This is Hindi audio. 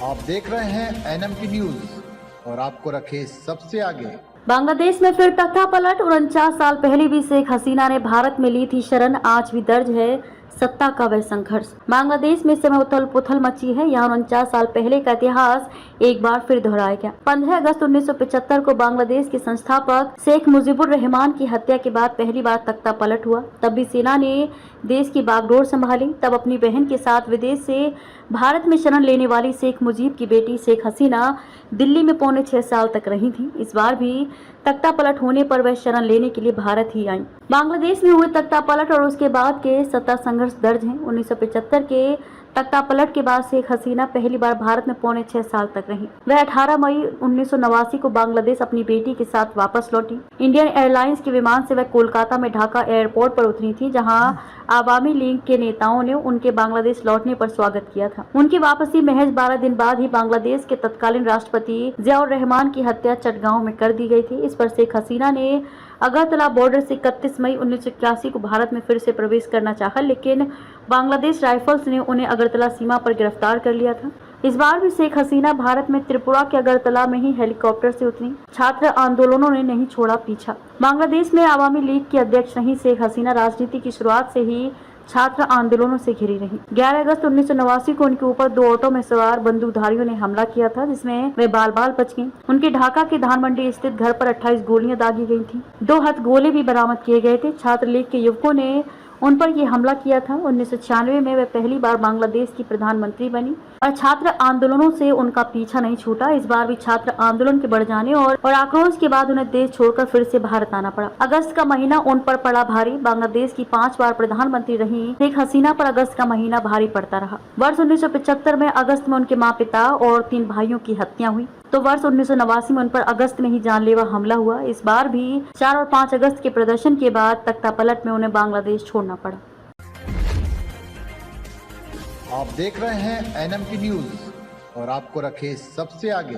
आप देख रहे हैं एनएमटी न्यूज और आपको रखे सबसे आगे। बांग्लादेश में फिर तख्ता पलट। 49 साल पहले भी शेख हसीना ने भारत में ली थी शरण। आज भी दर्ज है सत्ता का वह संघर्ष। बांग्लादेश में समय उथल पुथल मची है। यहाँ 49 साल पहले का इतिहास एक बार फिर दोहराया गया। 15 अगस्त 1975 को बांग्लादेश के संस्थापक शेख मुजीबुर रहमान की हत्या के बाद पहली बार तख्ता पलट हुआ। तब भी सेना ने देश की बागडोर संभाली। तब अपनी बहन के साथ विदेश से भारत में शरण लेने वाली शेख मुजीब की बेटी शेख हसीना दिल्ली में पौने 6 साल तक रही थी। इस बार भी तख्ता पलट होने पर वह शरण लेने के लिए भारत ही आई। बांग्लादेश में हुए तख्ता पलट और उसके बाद के सत्ता संघर्ष दर्ज हैं। 1975 के तख्ता पलट के बाद शेख हसीना पहली बार भारत में पौने 6 साल तक रही। वह 18 मई 1989 को बांग्लादेश अपनी बेटी के साथ वापस लौटी। इंडियन एयरलाइंस के विमान से वह कोलकाता में ढाका एयरपोर्ट पर उतरी थी, जहां आवामी लीग के नेताओं ने उनके बांग्लादेश लौटने पर स्वागत किया था। उनकी वापसी महज 12 दिन बाद ही बांग्लादेश के तत्कालीन राष्ट्रपति जियाउर रहमान की हत्या चटगांव में कर दी गई थी। इस पर शेख हसीना ने अगरतला बॉर्डर से 31 मई 1981 को भारत में फिर से प्रवेश करना चाहा, लेकिन बांग्लादेश राइफल्स ने उन्हें अगरतला सीमा पर गिरफ्तार कर लिया था। इस बार भी शेख हसीना भारत में त्रिपुरा के अगरतला में ही हेलीकॉप्टर से उतरी। छात्र आंदोलनों ने नहीं छोड़ा पीछा। बांग्लादेश में आवामी लीग की अध्यक्ष रही शेख हसीना राजनीति की शुरुआत से ही छात्र आंदोलनों से घिरी रही। 11 अगस्त 1989 को उनके ऊपर 2 ऑटो में सवार बंदूकधारियों ने हमला किया था, जिसमें वे बाल बाल बच गईं। उनके ढाका के धानमंडी स्थित घर पर 28 गोलियां दागी गई थीं। 2 हथगोले भी बरामद किए गए थे। छात्र लीग के युवकों ने उन पर यह हमला किया था। 1996 में वे पहली बार बांग्लादेश की प्रधानमंत्री बनी और छात्र आंदोलनों से उनका पीछा नहीं छूटा। इस बार भी छात्र आंदोलन के बढ़ जाने और आक्रोश के बाद उन्हें देश छोड़कर फिर से भारत आना पड़ा। अगस्त का महीना उन पर पड़ा भारी। बांग्लादेश की 5 बार प्रधानमंत्री रही शेख हसीना पर अगस्त का महीना भारी पड़ता रहा। वर्ष 1975 में अगस्त में उनके माँ पिता और 3 भाइयों की हत्या हुई, तो वर्ष 1989 में उन पर अगस्त में ही जानलेवा हमला हुआ। इस बार भी 4 और 5 अगस्त के प्रदर्शन के बाद तख्ता पलट में उन्हें बांग्लादेश छोड़ना पड़ा। आप देख रहे हैं एनएमटी न्यूज और आपको रखे सबसे आगे।